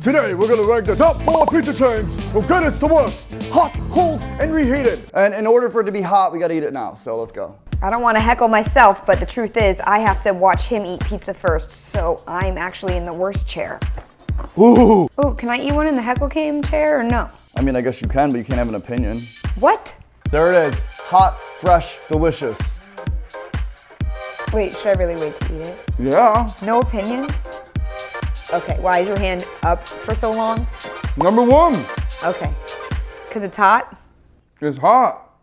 Today we're gonna rank the top 4 pizza chains from goodest to worst, hot, cold, and reheated. And in order for it to be hot, we gotta eat it now, so let's go. I don't want to heckle myself, but the truth is I have to watch him eat pizza first, so I'm actually in the worst chair. Ooh. Oh, can I eat one in the heckle came chair or no? I mean, I guess you can, but you can't have an opinion. What? There it is, hot, fresh, delicious. Wait, should I really wait to eat it? Yeah. No opinions? Okay, why is your hand up for so long? Number 1. Okay, because it's hot? It's hot.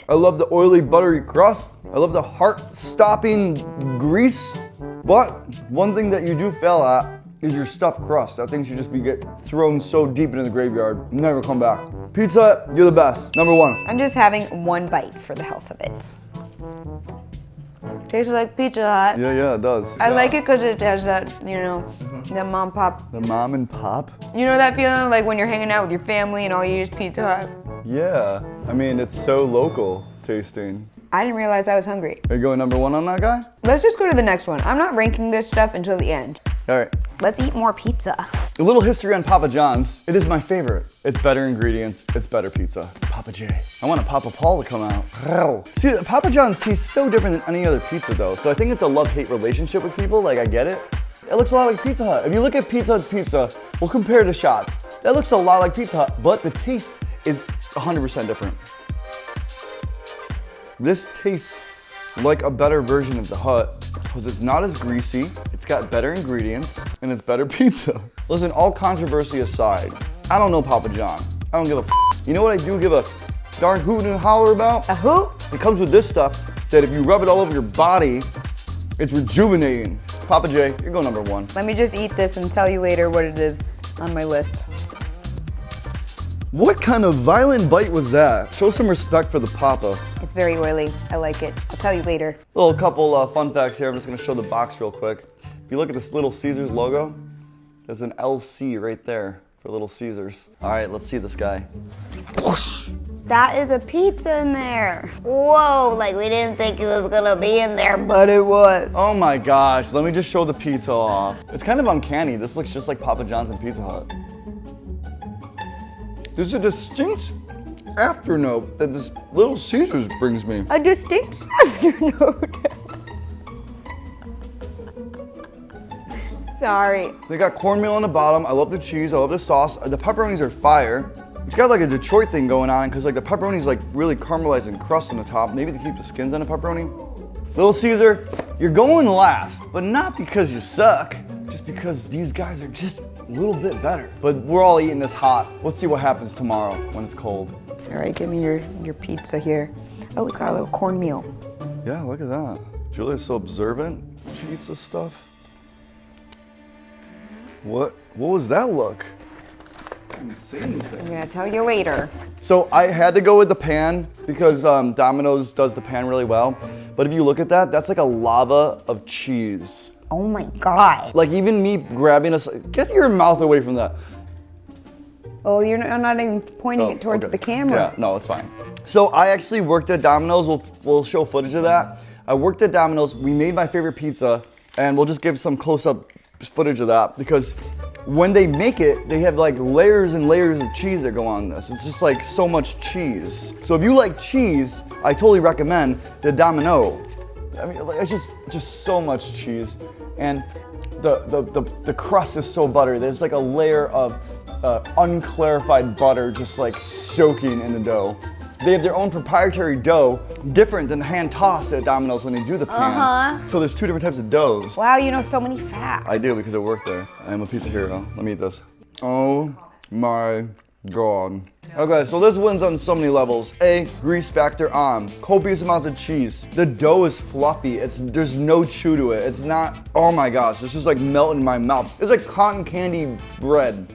I love the oily, buttery crust. I love the heart-stopping grease. But one thing that you do fail at is your stuffed crust. That thing should just be get thrown so deep into the graveyard, never come back. Pizza Hut, you're the best. Number 1. I'm just having one bite for the health of it. Tastes like Pizza Hut. Yeah, it does. I like it because it has that, you know, that mom pop. The mom and pop? You know that feeling like when you're hanging out with your family and all you eat is Pizza Hut? Yeah. I mean, it's so local tasting. I didn't realize I was hungry. Are you going number 1 on that guy? Let's just go to the next one. I'm not ranking this stuff until the end. All right. Let's eat more pizza. A little history on Papa John's. It is my favorite. It's better ingredients, it's better pizza. Papa J. I want a Papa Paul to come out. See, Papa John's tastes so different than any other pizza though, so I think it's a love-hate relationship with people, like I get it. It looks a lot like Pizza Hut. If you look at Pizza Hut's pizza, we'll compare to Shots. That looks a lot like Pizza Hut, but the taste is 100% different. This tastes like a better version of the Hut because it's not as greasy, it's got better ingredients, and it's better pizza. Listen, all controversy aside, I don't know Papa John. I don't give a f. You know what I do give a darn hoot and holler about? A who? It comes with this stuff that if you rub it all over your body, it's rejuvenating. Papa J, you're going number 1. Let me just eat this and tell you later what it is on my list. What kind of violent bite was that? Show some respect for the Papa. It's very oily. I like it. I'll tell you later. Little couple fun facts here. I'm just gonna show the box real quick. If you look at this Little Caesars logo, there's an LC right there for Little Caesars. All right, let's see this guy. Whoosh. That is a pizza in there. Whoa, like we didn't think it was gonna be in there, but it was. Oh my gosh, let me just show the pizza off. It's kind of uncanny. This looks just like Papa John's and Pizza Hut. There's a distinct afternote that this Little Caesars brings me. A distinct afternote. Sorry. They got cornmeal on the bottom. I love the cheese, I love the sauce. The pepperonis are fire. It's got like a Detroit thing going on because like the pepperoni's like really caramelized and crust on the top. Maybe to keep the skins on the pepperoni. Little Caesar, you're going last, but not because you suck, just because these guys are just a little bit better. But we're all eating this hot. Let's see what happens tomorrow when it's cold. All right, give me your pizza here. Oh, it's got a little cornmeal. Yeah, look at that. Julia's so observant. She eats this stuff. What was that look? I'm gonna tell you later. So I had to go with the pan because Domino's does the pan really well. But if you look at that, that's like a lava of cheese. Oh my God. Like even me grabbing get your mouth away from that. Oh, I'm not even pointing it towards the camera. Yeah, no, it's fine. So I actually worked at Domino's. We'll show footage of that. I worked at Domino's. We made my favorite pizza, and we'll just give some close-up footage of that because when they make it, they have like layers and layers of cheese that go on this. It's just like so much cheese. So if you like cheese, I totally recommend the Domino. I mean, it's just so much cheese, and the crust is so buttery. There's like a layer of unclarified butter just like soaking in the dough. They have their own proprietary dough, different than hand tossed at Domino's when they do the pan. So there's 2 different types of doughs. Wow, you know so many facts. I do because I work there. I'm a pizza hero. Let me eat this. Oh my God. Okay, so this wins on so many levels. A, grease factor on. Copious amounts of cheese. The dough is fluffy. There's no chew to it. It's not, oh my gosh, it's just like melting in my mouth. It's like cotton candy bread.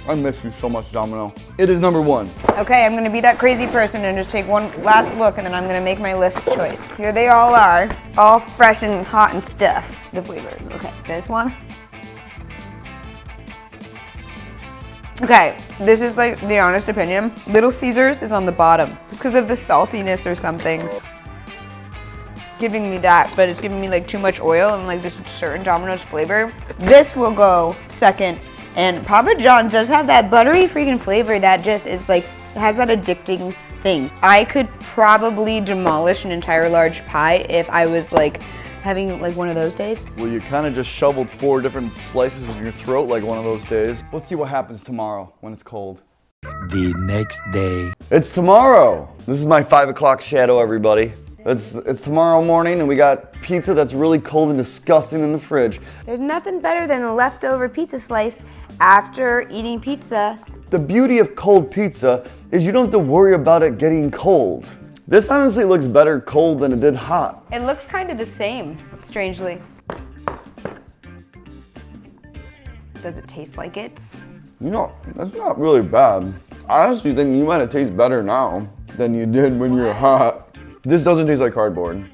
I miss you so much, Domino. It is number 1. Okay, I'm gonna be that crazy person and just take one last look and then I'm gonna make my list choice. Here they all are, all fresh and hot and stuff. The flavors, okay, this one. Okay, this is like the honest opinion. Little Caesars is on the bottom, just because of the saltiness or something. Giving me that, but it's giving me like too much oil and like just certain Domino's flavor. This will go second And Papa John's does have that buttery freaking flavor that just is like, has that addicting thing. I could probably demolish an entire large pie if I was like having like one of those days. Well, you kind of just shoveled 4 different slices in your throat like one of those days. Let's see what happens tomorrow when it's cold. The next day. It's tomorrow. This is my 5 o'clock shadow, everybody. It's tomorrow morning and we got pizza that's really cold and disgusting in the fridge. There's nothing better than a leftover pizza slice after eating pizza. The beauty of cold pizza is you don't have to worry about it getting cold. This honestly looks better cold than it did hot. It looks kind of the same, strangely. Does it taste like it's? You know, that's not really bad. I honestly think you might have tasted better now than you did when you were hot. This doesn't taste like cardboard.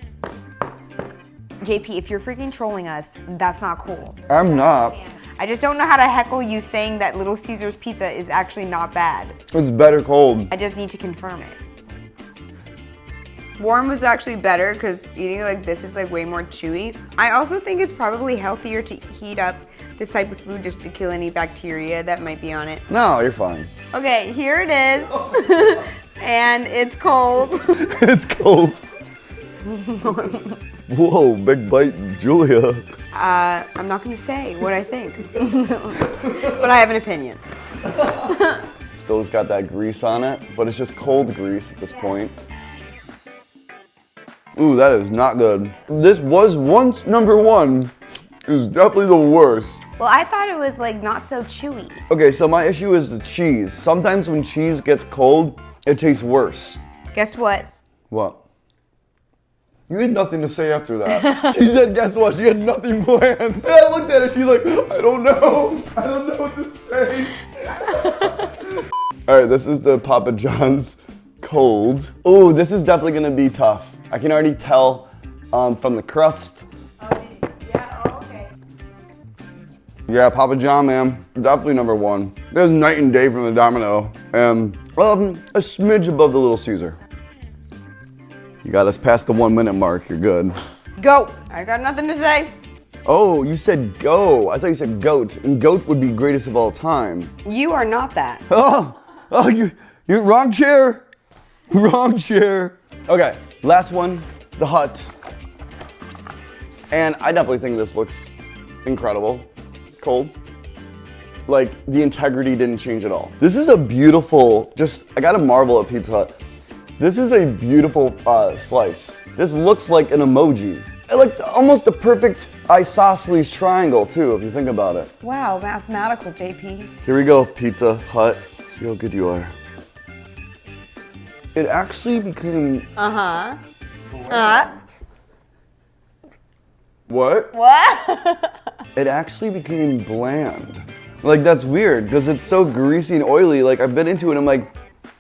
JP, if you're freaking trolling us, that's not cool. I'm not. I just don't know how to heckle you saying that Little Caesars pizza is actually not bad. It's better cold. I just need to confirm it. Warm was actually better because eating it like this is like way more chewy. I also think it's probably healthier to heat up this type of food just to kill any bacteria that might be on it. No, you're fine. Okay, here it is. And it's cold. It's cold. Whoa, big bite, Julia. I'm not gonna say what I think, but I have an opinion. Still's got that grease on it, but it's just cold grease at this point. Ooh, that is not good. This was once number 1. It was definitely the worst. Well, I thought it was like not so chewy. Okay, so my issue is the cheese. Sometimes when cheese gets cold, it tastes worse. Guess what? What? You had nothing to say after that. She said, guess what? She had nothing planned. And I looked at her, she's like, I don't know. I don't know what to say. All right, this is the Papa John's cold. Oh, this is definitely gonna be tough. I can already tell from the crust. Okay. Yeah, Papa John, man, definitely number 1. There's night and day from the Domino, and a smidge above the Little Caesar. You got us past the 1 minute mark, you're good. Go. I got nothing to say. Oh, you said go. I thought you said goat, and goat would be greatest of all time. You are not that. Oh, you're wrong chair. Wrong chair. Okay, last one, the hut. And I definitely think this looks incredible. Cold. Like, the integrity didn't change at all. This is a beautiful, I gotta marvel at Pizza Hut. This is a beautiful slice. This looks like an emoji. Like almost a perfect isosceles triangle too, if you think about it. Wow, mathematical, JP. Here we go, Pizza Hut. See how good you are. It actually became... What? What? It actually became bland. Like, that's weird, because it's so greasy and oily. Like, I've been into it, and I'm like,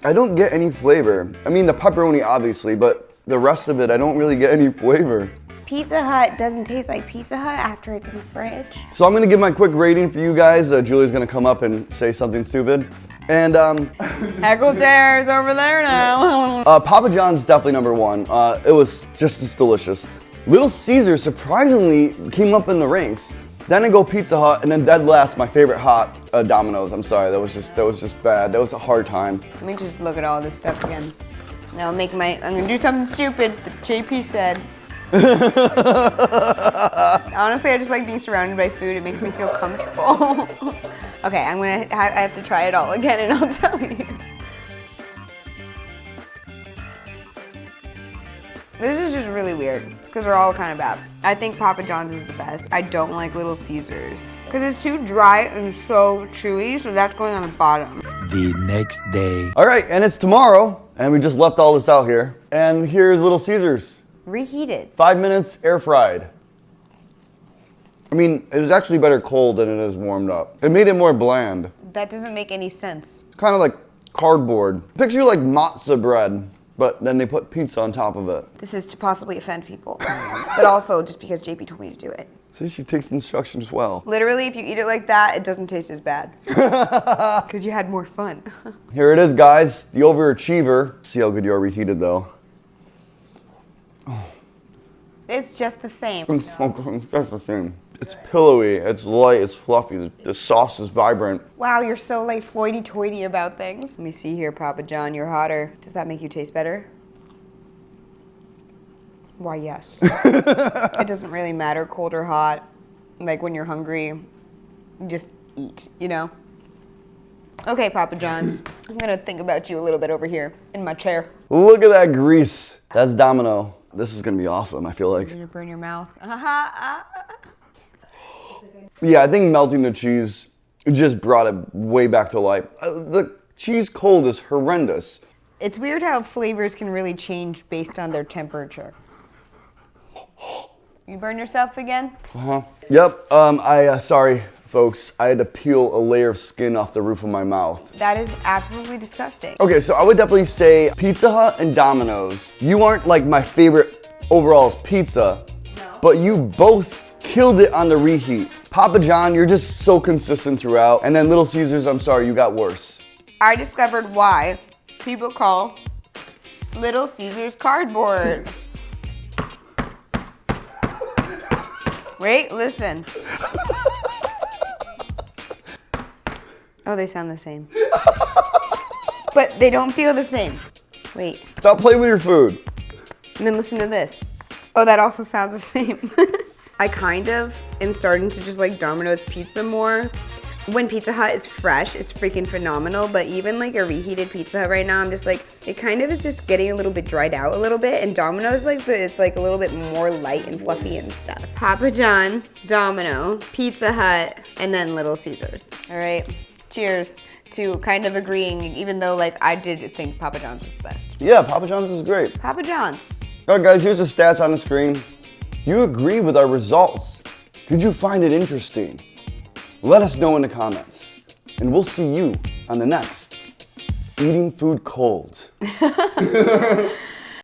I don't get any flavor. I mean, the pepperoni, obviously, but the rest of it, I don't really get any flavor. Pizza Hut doesn't taste like Pizza Hut after it's in the fridge. So I'm gonna give my quick rating for you guys. Julia's gonna come up and say something stupid. And Heckle chair's over there now. Papa John's definitely number 1. It was just as delicious. Little Caesar surprisingly came up in the ranks. Then I go Pizza Hut, and then dead last, my favorite hot, Domino's. I'm sorry, that was just bad. That was a hard time. Let me just look at all this stuff again. Now I'm gonna do something stupid that JP said. Honestly, I just like being surrounded by food. It makes me feel comfortable. Okay, I have to try it all again and I'll tell you. This is just really weird because they're all kind of bad. I think Papa John's is the best. I don't like Little Caesars because it's too dry and so chewy, so that's going on the bottom. The next day. All right, and it's tomorrow, and we just left all this out here. And here's Little Caesars. Reheated. 5 minutes, air fried. I mean, it was actually better cold than it is warmed up. It made it more bland. That doesn't make any sense. Kind of like cardboard. Picture like matzo bread, but then they put pizza on top of it. This is to possibly offend people, but also just because JP told me to do it. See, she takes instructions well. Literally, if you eat it like that, it doesn't taste as bad. Because you had more fun. Here it is, guys. The overachiever. See how good you are reheated, though. It's just the same. That's the same. It's pillowy, it's light, it's fluffy. The sauce is vibrant. Wow, you're so like floity-toity about things. Let me see here, Papa John, you're hotter. Does that make you taste better? Why, yes. It doesn't really matter, cold or hot. Like when you're hungry, you just eat, you know? Okay, Papa John's. I'm gonna think about you a little bit over here in my chair. Look at that grease. That's Domino. This is gonna be awesome, I feel like. You're gonna burn your mouth. Yeah, I think melting the cheese just brought it way back to life. The cheese cold is horrendous. It's weird how flavors can really change based on their temperature. You burn yourself again? Yep, sorry folks, I had to peel a layer of skin off the roof of my mouth. That is absolutely disgusting. Okay, so I would definitely say Pizza Hut and Domino's. You aren't like my favorite overall as pizza, but you both killed it on the reheat. Papa John, you're just so consistent throughout. And then Little Caesars, I'm sorry, you got worse. I discovered why people call Little Caesars cardboard. Wait, listen. Oh, they sound the same. But they don't feel the same. Wait. Stop playing with your food. And then listen to this. Oh, that also sounds the same. I kind of am starting to just like Domino's pizza more. When Pizza Hut is fresh, it's freaking phenomenal, but even like a reheated Pizza Hut right now, I'm just like, it kind of is just getting a little bit dried out a little bit, and Domino's like, it's like a little bit more light and fluffy and stuff. Papa John, Domino, Pizza Hut, and then Little Caesars. All right, cheers to kind of agreeing, even though like I did think Papa John's was the best. Yeah, Papa John's is great. Papa John's. All right, guys, here's the stats on the screen. You agree with our results. Did you find it interesting? Let us know in the comments. And we'll see you on the next Eating Food Cold.